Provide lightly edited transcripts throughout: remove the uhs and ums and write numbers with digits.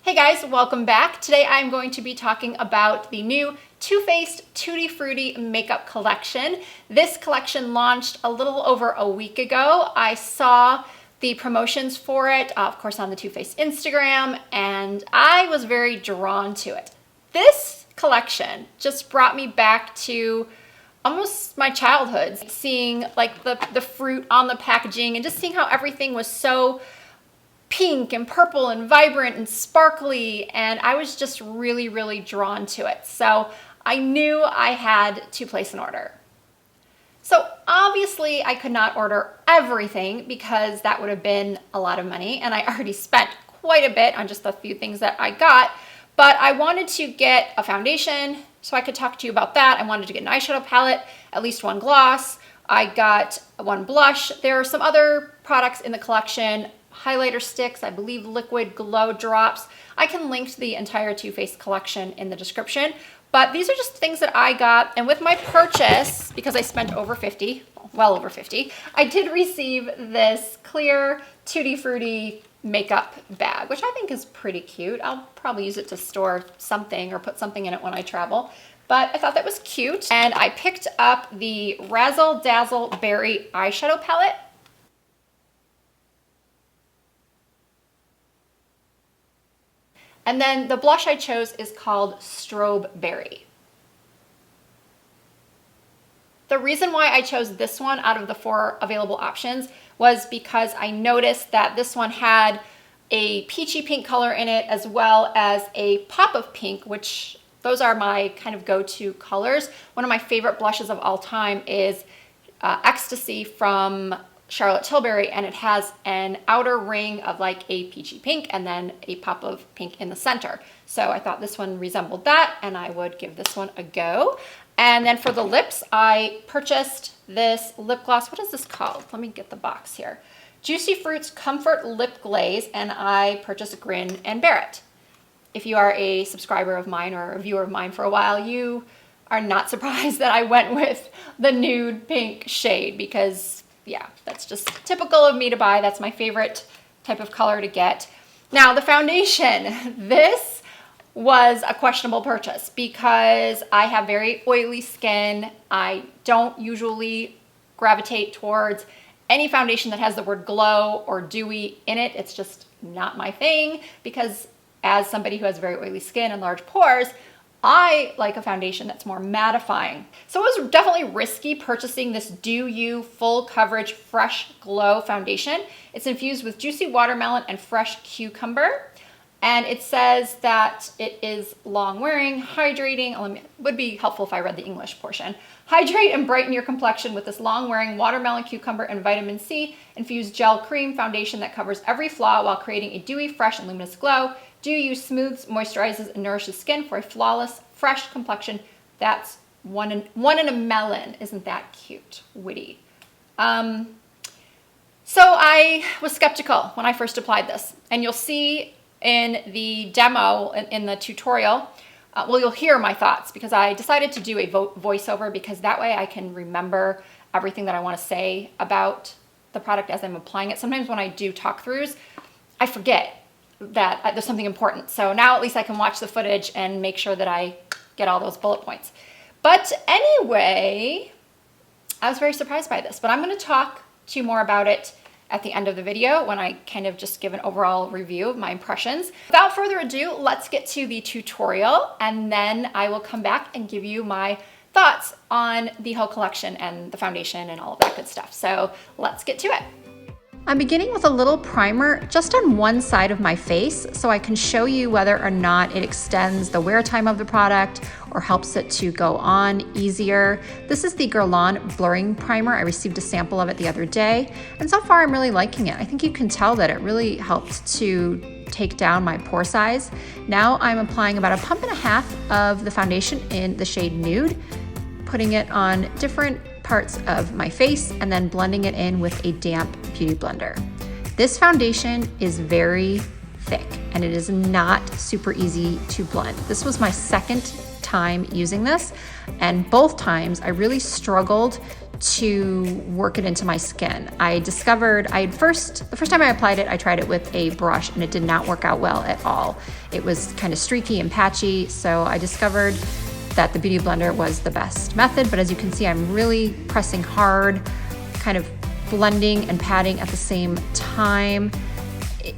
Hey guys, welcome back. Today I'm going to be talking about the new Too Faced Tutti Frutti Makeup Collection. This collection launched a little over a week ago. I saw the promotions for it, of course, on the Too Faced Instagram, and I was very drawn to it. This collection just brought me back to almost my childhood, seeing like the fruit on the packaging and just seeing how everything was so pink and purple and vibrant and sparkly, and I was just really drawn to it. So I knew I had to place an order. So obviously I could not order everything because that would have been a lot of money, and I already spent quite a bit on just a few things that I got, but I wanted to get a foundation so I could talk to you about that. I wanted to get an eyeshadow palette, at least one gloss. I got one blush. There are some other products in the collection, highlighter sticks, I believe liquid glow drops. I can link to the entire Too Faced collection in the description, but these are just things that I got. And with my purchase, because I spent over 50, well over 50, I did receive this clear Tutti Frutti makeup bag, which I think is pretty cute. I'll probably use it to store something or put something in it when I travel, but I thought that was cute. And I picked up the Razzle Dazzle Berry eyeshadow palette. And then the blush I chose is called Strobeberry. The reason why I chose this one out of the 4 available options was because I noticed that this one had a peachy pink color in it as well as a pop of pink, which those are my kind of go-to colors. One of my favorite blushes of all time is Ecstasy from Charlotte Tilbury, and it has an outer ring of like a peachy pink and then a pop of pink in the center. So I thought this one resembled that, and I would give this one a go. And then for the lips, I purchased this lip gloss. What is this called? Let me get the box here. Juicy Fruits Comfort Lip Glaze, and I purchased Grin and Bear It. If you are a subscriber of mine or a viewer of mine for a while, you are not surprised that I went with the nude pink shade because yeah, that's just typical of me to buy. That's my favorite type of color to get. Now the foundation, this was a questionable purchase because I have very oily skin. I don't usually gravitate towards any foundation that has the word glow or dewy in it. It's just not my thing because as somebody who has very oily skin and large pores, I like a foundation that's more mattifying. So it was definitely risky purchasing this Do You Full Coverage Fresh Glow Foundation. It's infused with juicy watermelon and fresh cucumber. And it says that it is long wearing, hydrating. Would be helpful if I read the English portion. Hydrate and brighten your complexion with this long wearing watermelon, cucumber, and vitamin C infused gel cream foundation that covers every flaw while creating a dewy, fresh, and luminous glow. Do You smooths, moisturizes, and nourishes skin for a flawless, fresh complexion. That's one in a melon. Isn't that cute? Witty. So I was skeptical when I first applied this. And you'll see in the demo, in the tutorial, well, you'll hear my thoughts because I decided to do a voiceover because that way I can remember everything that I want to say about the product as I'm applying it. Sometimes when I do talk-throughs, I forget that there's something important. So now at least I can watch the footage and make sure that I get all those bullet points. But anyway, I was very surprised by this, but I'm going to talk to you more about it at the end of the video when I kind of just give an overall review of my impressions. Without further ado, let's get to the tutorial, and then I will come back and give you my thoughts on the whole collection and the foundation and all of that good stuff. So let's get to it. I'm beginning with a little primer just on one side of my face so I can show you whether or not it extends the wear time of the product or helps it to go on easier. This is the Guerlain Blurring Primer. I received a sample of it the other day, and so far I'm really liking it. I think you can tell that it really helps to take down my pore size. Now I'm applying about 1.5 pumps of the foundation in the shade Nude, putting it on different parts of my face and then blending it in with a damp beauty blender. This foundation is very thick and it is not super easy to blend. This was my second time using this, and both times I really struggled to work it into my skin. I discovered, the first time I applied it, I tried it with a brush and it did not work out well at all. It was kind of streaky and patchy, so I discovered that the Beauty Blender was the best method, but as you can see, I'm really pressing hard, kind of blending and patting at the same time.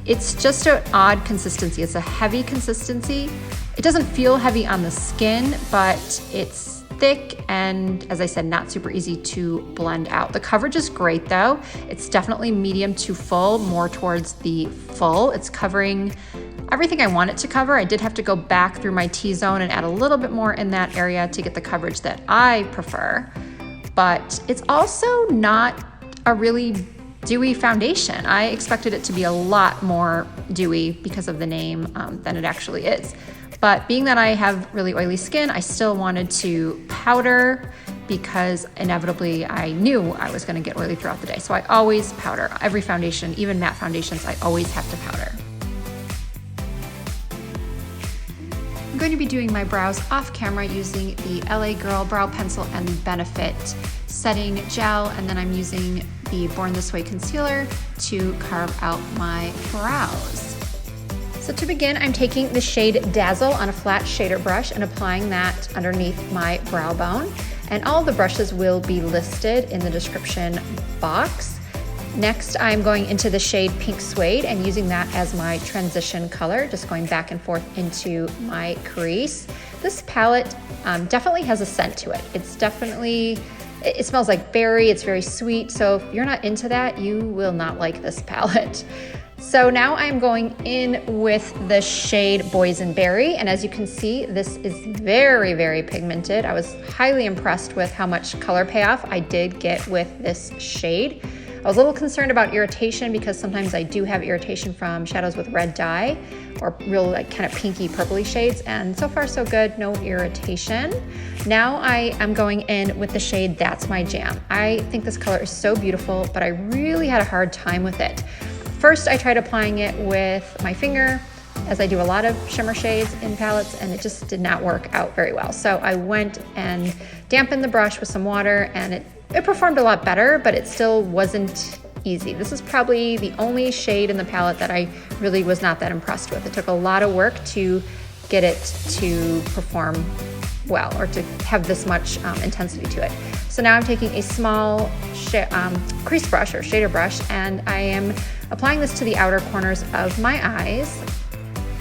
It's just an odd consistency. It's a heavy consistency. It doesn't feel heavy on the skin, but it's thick and, as I said, not super easy to blend out. The coverage is great though. It's definitely medium to full, more towards the full. It's covering everything I want it to cover. I did have to go back through my T-zone and add a little bit more in that area to get the coverage that I prefer. But it's also not a really dewy foundation. I expected it to be a lot more dewy because of the name than it actually is. But being that I have really oily skin, I still wanted to powder because inevitably I knew I was gonna get oily throughout the day. So I always powder. Every foundation, even matte foundations, I always have to powder. I'm going to be doing my brows off camera using the LA Girl Brow Pencil and Benefit setting gel, and then I'm using the Born This Way concealer to carve out my brows. So to begin, I'm taking the shade Dazzle on a flat shader brush and applying that underneath my brow bone. And all of the brushes will be listed in the description box. Next, I'm going into the shade Pink Suede and using that as my transition color, just going back and forth into my crease. This palette definitely has a scent to it. It smells like berry, it's very sweet. So if you're not into that, you will not like this palette. So now I'm going in with the shade Boysenberry, and as you can see, this is very, very pigmented. I was highly impressed with how much color payoff I did get with this shade. I was a little concerned about irritation because sometimes I do have irritation from shadows with red dye or real like kind of pinky purpley shades, and so far so good, no irritation. Now I am going in with the shade That's My Jam. I think this color is so beautiful, but I really had a hard time with it. First, I tried applying it with my finger, as I do a lot of shimmer shades in palettes, and it just did not work out very well. So I went and dampened the brush with some water, and it performed a lot better, but it still wasn't easy. This is probably the only shade in the palette that I really was not that impressed with. It took a lot of work to get it to perform well, or to have this much intensity to it. So now I'm taking a small crease brush or shader brush, and I am applying this to the outer corners of my eyes.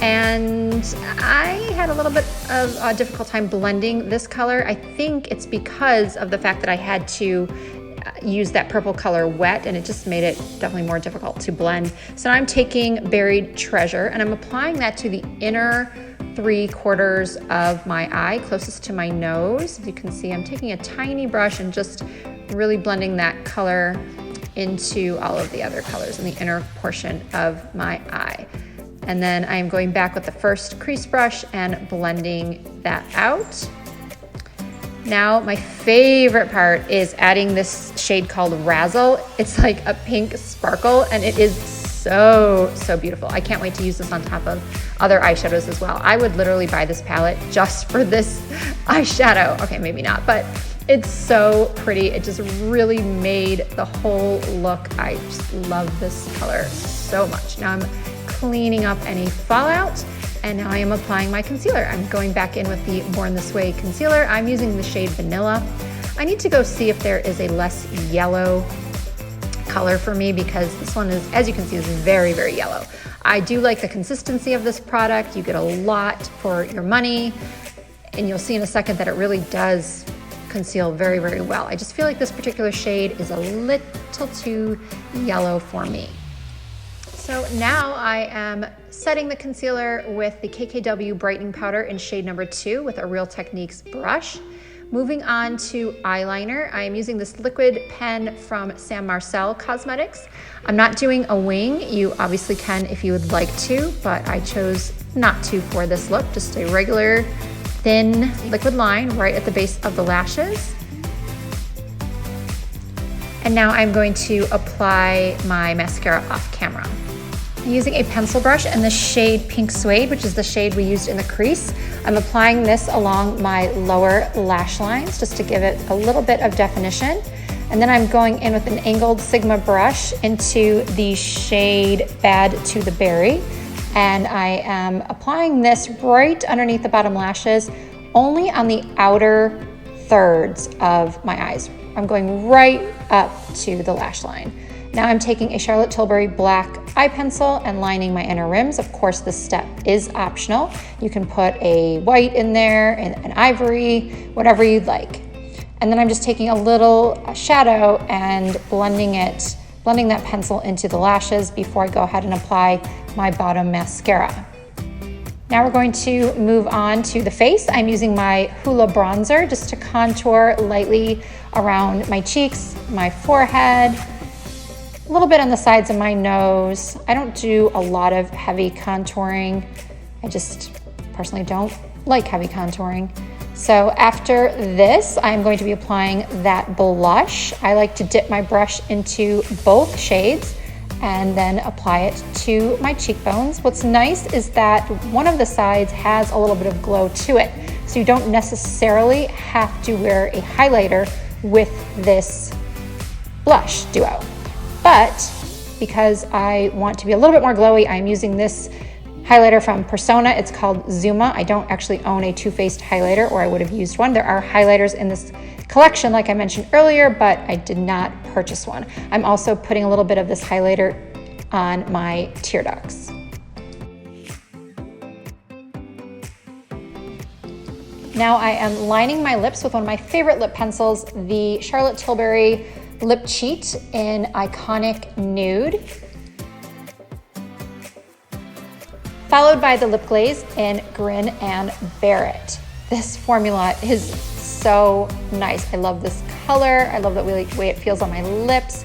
And I had a little bit of a difficult time blending this color. I think it's because of the fact that I had to use that purple color wet, and it just made it definitely more difficult to blend. So now I'm taking Buried Treasure and I'm applying that to the inner 3/4 of my eye, closest to my nose. As you can see, I'm taking a tiny brush and just really blending that color into all of the other colors in the inner portion of my eye. And then I'm going back with the first crease brush and blending that out. Now, my favorite part is adding this shade called Razzle. It's like a pink sparkle, and it is so, so beautiful. I can't wait to use this on top of other eyeshadows as well. I would literally buy this palette just for this eyeshadow. Okay, maybe not, but it's so pretty. It just really made the whole look. I just love this color so much. Now I'm cleaning up any fallout, and now I am applying my concealer. I'm going back in with the Born This Way concealer. I'm using the shade Vanilla. I need to go see if there is a less yellow color for me, because this one is, as you can see, is very, very yellow. I do like the consistency of this product. You get a lot for your money, and you'll see in a second that it really does conceal very, very well. I just feel like this particular shade is a little too yellow for me. So now I am setting the concealer with the KKW Brightening Powder in shade number 2 with a Real Techniques brush. Moving on to eyeliner, I am using this liquid pen from Sam Marcel Cosmetics. I'm not doing a wing. You obviously can if you would like to, but I chose not to for this look. Just a regular thin liquid line right at the base of the lashes. And now I'm going to apply my mascara off camera. I'm using a pencil brush in the shade Pink Suede, which is the shade we used in the crease. I'm applying this along my lower lash lines just to give it a little bit of definition. And then I'm going in with an angled Sigma brush into the shade Bad to the Berry. And I am applying this right underneath the bottom lashes, only on the outer thirds of my eyes. I'm going right up to the lash line. Now I'm taking a Charlotte Tilbury black eye pencil and lining my inner rims. Of course, this step is optional. You can put a white in there, an ivory, whatever you'd like. And then I'm just taking a little shadow and blending that pencil into the lashes before I go ahead and apply my bottom mascara. Now we're going to move on to the face. I'm using my Hoola bronzer just to contour lightly around my cheeks, my forehead, a little bit on the sides of my nose. I don't do a lot of heavy contouring. I just personally don't like heavy contouring. So after this, I'm going to be applying that blush. I like to dip my brush into both shades and then apply it to my cheekbones. What's nice is that one of the sides has a little bit of glow to it, so you don't necessarily have to wear a highlighter with this blush duo. But because I want to be a little bit more glowy, I'm using this highlighter from Persona. It's called Zuma. I don't actually own a Too Faced highlighter, or I would have used one. There are highlighters in this collection, like I mentioned earlier, but I did not purchase one. I'm also putting a little bit of this highlighter on my tear ducts. Now I am lining my lips with one of my favorite lip pencils, the Charlotte Tilbury Lip Cheat in Iconic Nude, followed by the lip glaze in Grin and Bear It. This formula is so nice. I love this color. I love the way it feels on my lips.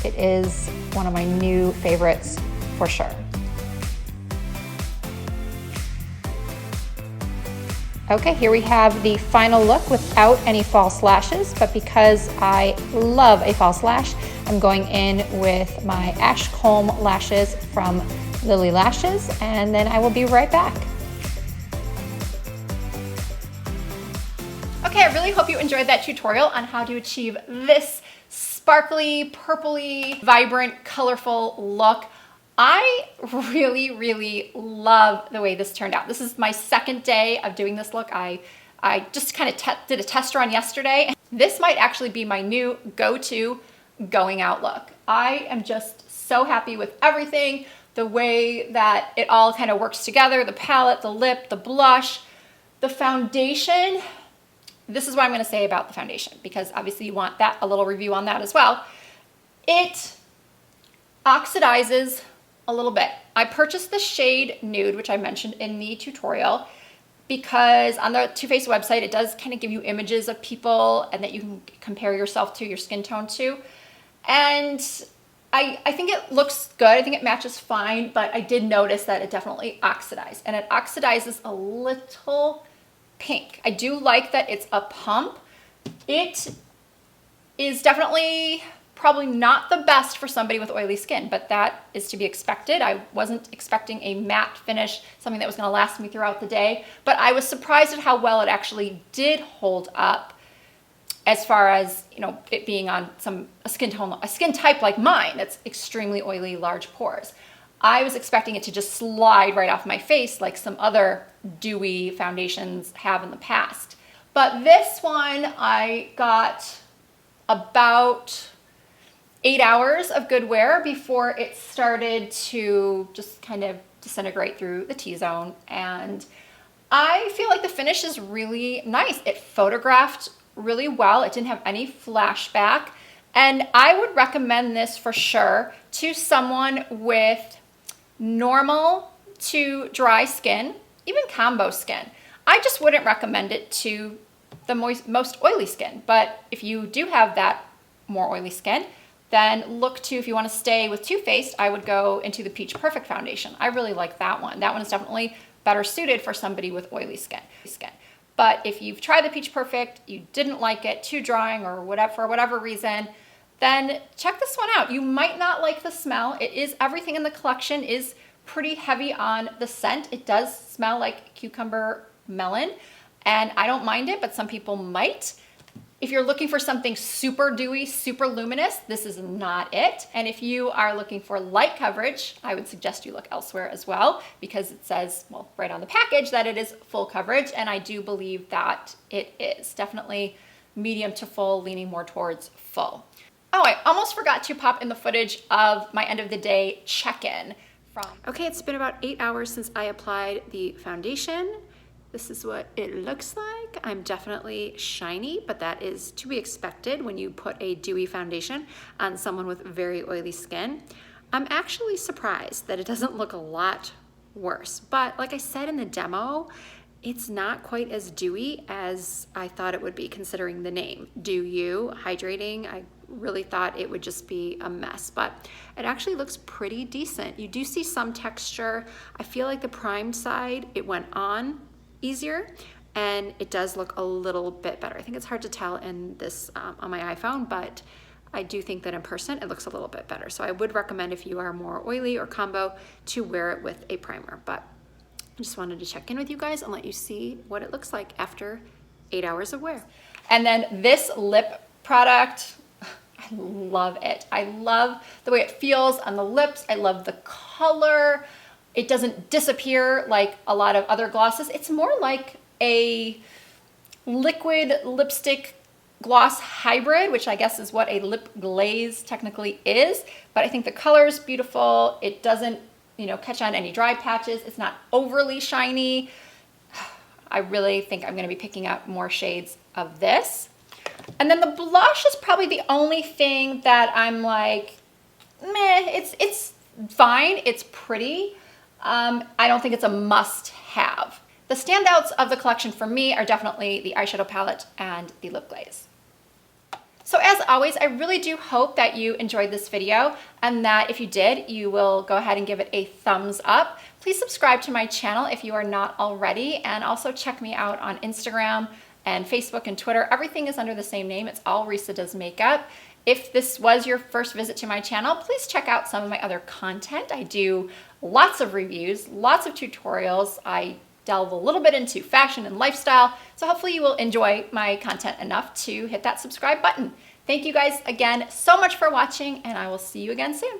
It is one of my new favorites for sure. Okay, here we have the final look without any false lashes, but because I love a false lash, I'm going in with my Ash Kholm lashes from Lilly Lashes, and then I will be right back. Okay, I really hope you enjoyed that tutorial on how to achieve this sparkly, purpley, vibrant, colorful look. I really, really love the way this turned out. This is my second day of doing this look. I just kind of did a test run yesterday. This might actually be my new go-to going out look. I am just so happy with everything, the way that it all kind of works together, the palette, the lip, the blush, the foundation. This is what I'm going to say about the foundation, because obviously you want a little review on that as well. It oxidizes a little bit. I purchased the shade Nude, which I mentioned in the tutorial, because on the Too Faced website, it does kind of give you images of people and that you can compare yourself to, your skin tone to. And I think it looks good. I think it matches fine, but I did notice that it definitely oxidized, and it oxidizes a little pink. I do like that it's a pump. It is definitely probably not the best for somebody with oily skin, but that is to be expected. I wasn't expecting a matte finish, something that was gonna last me throughout the day, but I was surprised at how well it actually did hold up as far as, you know, it being on a skin type like mine that's extremely oily, large pores. I was expecting it to just slide right off my face like some other dewy foundations have in the past. But this one, I got about 8 hours of good wear before it started to just kind of disintegrate through the T-zone. And I feel like the finish is really nice. It photographed really well. It didn't have any flashback. And I would recommend this for sure to someone with normal to dry skin, even combo skin. I just wouldn't recommend it to the most oily skin. But if you do have that more oily skin, then look to, if you want to stay with Too Faced, I would go into the Peach Perfect foundation. I really like that one. That one is definitely better suited for somebody with oily skin. But if you've tried the Peach Perfect, you didn't like it, too drying or whatever, for whatever reason, then check this one out. You might not like the smell. Everything in the collection is pretty heavy on the scent. It does smell like cucumber melon, and I don't mind it, but some people might. If you're looking for something super dewy, super luminous, this is not it. And if you are looking for light coverage, I would suggest you look elsewhere as well, because it says, well, right on the package that it is full coverage, and I do believe that it is. Definitely medium to full, leaning more towards full. Oh, I almost forgot to pop in the footage of my end of the day check-in from. Okay, it's been about 8 hours since I applied the foundation. This is what it looks like. I'm definitely shiny, but that is to be expected when you put a dewy foundation on someone with very oily skin. I'm actually surprised that it doesn't look a lot worse, but like I said in the demo, it's not quite as dewy as I thought it would be considering the name. Dew You, hydrating. I really thought it would just be a mess, but it actually looks pretty decent. You do see some texture. I feel like the primed side, it went on easier, and it does look a little bit better. I think it's hard to tell in this on my iPhone, but I do think that in person it looks a little bit better. So I would recommend, if you are more oily or combo, to wear it with a primer. But I just wanted to check in with you guys and let you see what it looks like after 8 hours of wear. And then this lip product, I love it. I love the way it feels on the lips. I love the color. It doesn't disappear like a lot of other glosses. It's more like a liquid lipstick gloss hybrid, which I guess is what a lip glaze technically is. But I think the color is beautiful. It doesn't, catch on any dry patches. It's not overly shiny. I really think I'm gonna be picking up more shades of this. And then the blush is probably the only thing that I'm like, meh, it's fine, it's pretty. I don't think it's a must-have. The standouts of the collection for me are definitely the eyeshadow palette and the lip glaze. So as always, I really do hope that you enjoyed this video, and that if you did, you will go ahead and give it a thumbs up. Please subscribe to my channel if you are not already, and also check me out on Instagram and Facebook and Twitter. Everything is under the same name. It's all Risa Does Makeup. If this was your first visit to my channel, please check out some of my other content. I do lots of reviews, lots of tutorials. I delve a little bit into fashion and lifestyle. So hopefully you will enjoy my content enough to hit that subscribe button. Thank you guys again so much for watching, and I will see you again soon.